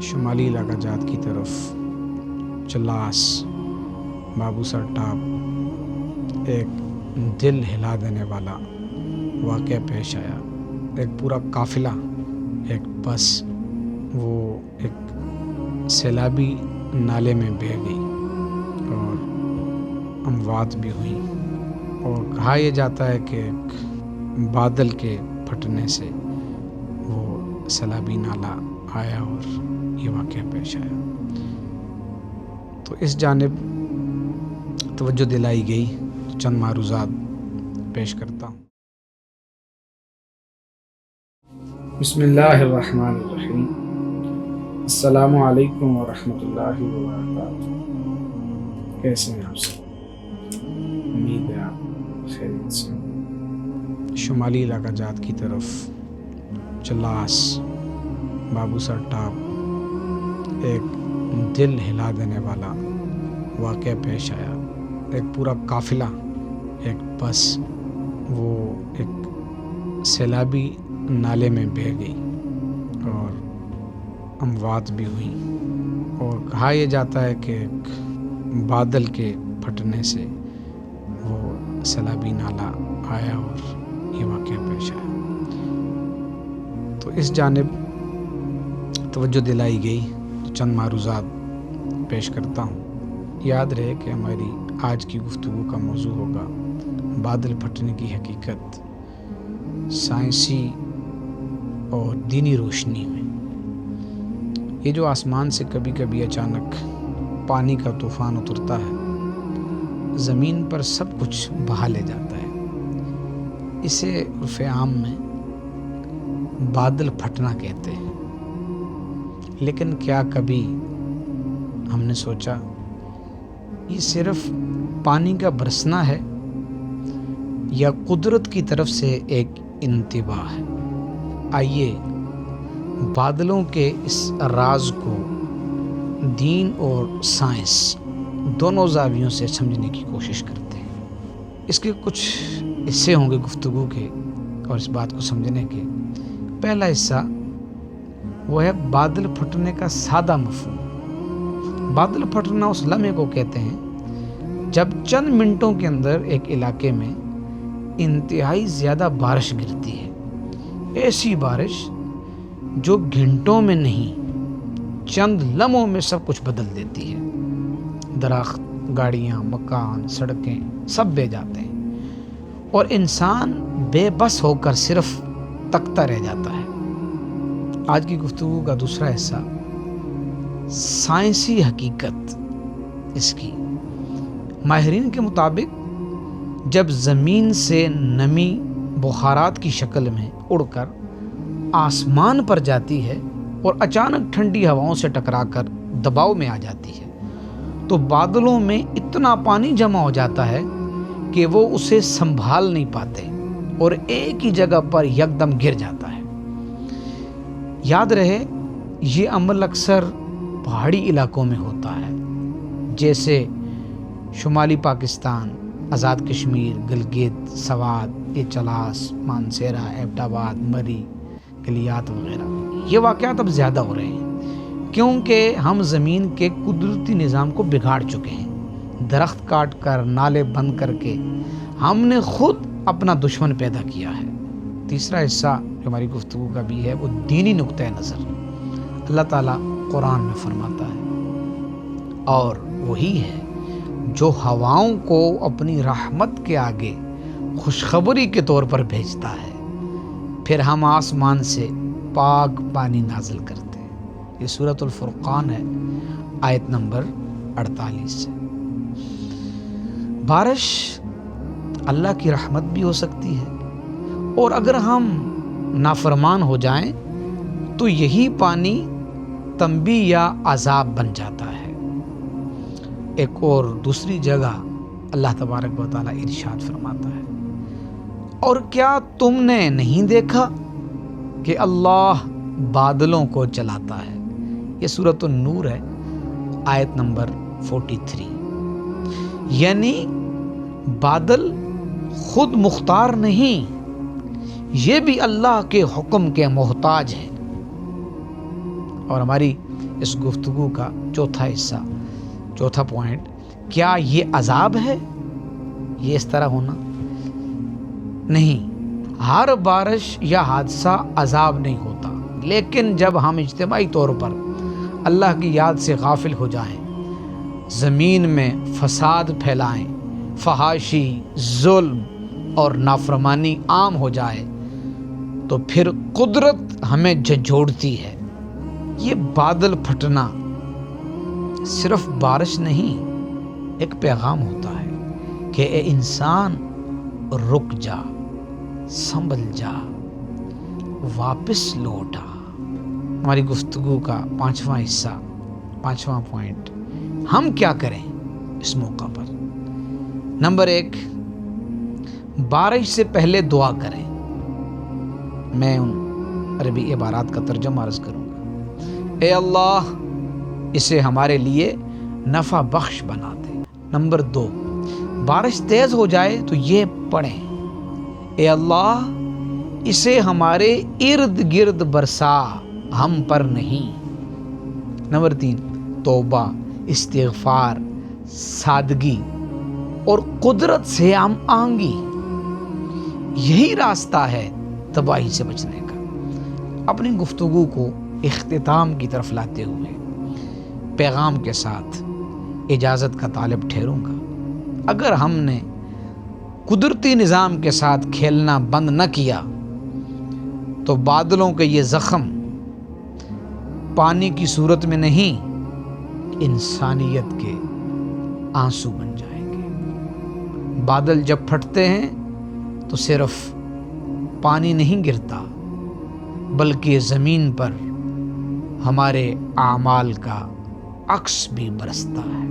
شمالی علاقہ جات کی طرف چلاس بابو سر ٹاپ ایک دل ہلا دینے والا واقعہ پیش آیا۔ ایک پورا قافلہ، ایک بس، وہ ایک سیلابی نالے میں بہہ گئی اور اموات بھی ہوئیں، اور کہا یہ جاتا ہے کہ ایک بادل کے پھٹنے سے وہ سیلابی نالہ آیا اور یہ واقعہ پیش آیا۔ تو اس جانب توجہ دلائی گئی، چند معروضات پیش کرتا ہوں۔ بسم اللہ الرحمن الرحیم۔ السلام علیکم ورحمۃ اللہ وبرکاتہ۔ کیسے ہیں آپ سب؟ امید ہے آپ خیریت سے ہیں۔ شمالی علاقہ جات کی طرف چلاس بابو سر ٹاپ ایک دل ہلا دینے والا واقعہ پیش آیا۔ ایک پورا قافلہ، ایک بس، وہ ایک سیلابی نالے میں بہہ گئی اور اموات بھی ہوئیں، اور کہا یہ جاتا ہے کہ ایک بادل کے پھٹنے سے وہ سیلابی نالہ آیا اور یہ واقعہ پیش آیا۔ تو اس جانب توجہ دلائی گئی، چند معروضات پیش کرتا ہوں۔ یاد رہے کہ ہماری آج کی گفتگو کا موضوع ہوگا بادل پھٹنے کی حقیقت سائنسی اور دینی روشنی میں۔ یہ جو آسمان سے کبھی کبھی اچانک پانی کا طوفان اترتا ہے، زمین پر سب کچھ بہا لے جاتا ہے، اسے عرف عام میں بادل پھٹنا کہتے ہیں۔ لیکن کیا کبھی ہم نے سوچا یہ صرف پانی کا برسنا ہے یا قدرت کی طرف سے ایک انتباہ ہے؟ آئیے بادلوں کے اس راز کو دین اور سائنس دونوں زاویوں سے سمجھنے کی کوشش کرتے ہیں۔ اس کے کچھ حصے ہوں گے گفتگو کے اور اس بات کو سمجھنے کے۔ پہلا حصہ وہ ہے بادل پھٹنے کا سادہ مفہوم۔ بادل پھٹنا اس لمحے کو کہتے ہیں جب چند منٹوں کے اندر ایک علاقے میں انتہائی زیادہ بارش گرتی ہے، ایسی بارش جو گھنٹوں میں نہیں چند لمحوں میں سب کچھ بدل دیتی ہے۔ درخت، گاڑیاں، مکان، سڑکیں سب بہہ جاتے ہیں اور انسان بے بس ہو کر صرف تکتا رہ جاتا ہے۔ آج کی گفتگو کا دوسرا حصہ سائنسی حقیقت اس کی۔ ماہرین کے مطابق جب زمین سے نمی بخارات کی شکل میں اڑ کر آسمان پر جاتی ہے اور اچانک ٹھنڈی ہواؤں سے ٹکرا کر دباؤ میں آ جاتی ہے تو بادلوں میں اتنا پانی جمع ہو جاتا ہے کہ وہ اسے سنبھال نہیں پاتے اور ایک ہی جگہ پر یکدم گر جاتا ہے۔ یاد رہے یہ عمل اکثر پہاڑی علاقوں میں ہوتا ہے، جیسے شمالی پاکستان، آزاد کشمیر، گلگت، سوات، چلاس، مانسیرا، ایبٹ آباد، مری، گلیات وغیرہ۔ یہ واقعات اب زیادہ ہو رہے ہیں کیونکہ ہم زمین کے قدرتی نظام کو بگاڑ چکے ہیں۔ درخت کاٹ کر، نالے بند کر کے ہم نے خود اپنا دشمن پیدا کیا ہے۔ تیسرا حصہ جو ہماری گفتگو کا بھی ہے وہ دینی نقطہ نظر۔ اللہ تعالیٰ قرآن میں فرماتا ہے، اور وہی ہے جو ہواؤں کو اپنی رحمت کے آگے خوشخبری کے طور پر بھیجتا ہے، پھر ہم آسمان سے پاک پانی نازل کرتے ہیں۔ یہ سورۃ الفرقان ہے، آیت نمبر 48 سے۔ بارش اللہ کی رحمت بھی ہو سکتی ہے، اور اگر ہم نافرمان ہو جائیں تو یہی پانی تنبیہ یا عذاب بن جاتا ہے۔ ایک اور دوسری جگہ اللہ تبارک و تعالیٰ ارشاد فرماتا ہے، اور کیا تم نے نہیں دیکھا کہ اللہ بادلوں کو چلاتا ہے؟ یہ سورۃ النور ہے، آیت نمبر 43۔ یعنی بادل خود مختار نہیں، یہ بھی اللہ کے حکم کے محتاج ہیں۔ اور ہماری اس گفتگو کا چوتھا حصہ، چوتھا پوائنٹ، کیا یہ عذاب ہے؟ یہ اس طرح ہونا نہیں، ہر بارش یا حادثہ عذاب نہیں ہوتا، لیکن جب ہم اجتماعی طور پر اللہ کی یاد سے غافل ہو جائیں، زمین میں فساد پھیلائیں، فحاشی، ظلم اور نافرمانی عام ہو جائے، تو پھر قدرت ہمیں جھنجھوڑتی ہے۔ یہ بادل پھٹنا صرف بارش نہیں، ایک پیغام ہوتا ہے کہ اے انسان رک جا، سنبھل جا، واپس لوٹ آ۔ ہماری گفتگو کا پانچواں حصہ، پانچواں پوائنٹ، ہم کیا کریں اس موقع پر؟ نمبر 1، بارش سے پہلے دعا کریں۔ میں ان عربی عبارات کا ترجمہ عرض کروں گا۔ اے اللہ، اسے ہمارے لیے نفع بخش بنا دے۔ نمبر 2، بارش تیز ہو جائے تو یہ پڑھیں، اے اللہ، اسے ہمارے ارد گرد برسا، ہم پر نہیں۔ نمبر 3، توبہ، استغفار، سادگی اور قدرت سے ہم آنگی، یہی راستہ ہے تباہی سے بچنے کا۔ اپنی گفتگو کو اختتام کی طرف لاتے ہوئے پیغام کے ساتھ اجازت کا طالب ٹھہروں گا۔ اگر ہم نے قدرتی نظام کے ساتھ کھیلنا بند نہ کیا تو بادلوں کے یہ زخم پانی کی صورت میں نہیں، انسانیت کے آنسو بن جائیں گے۔ بادل جب پھٹتے ہیں تو صرف پانی نہیں گرتا، بلکہ زمین پر ہمارے اعمال کا عکس بھی برستا ہے۔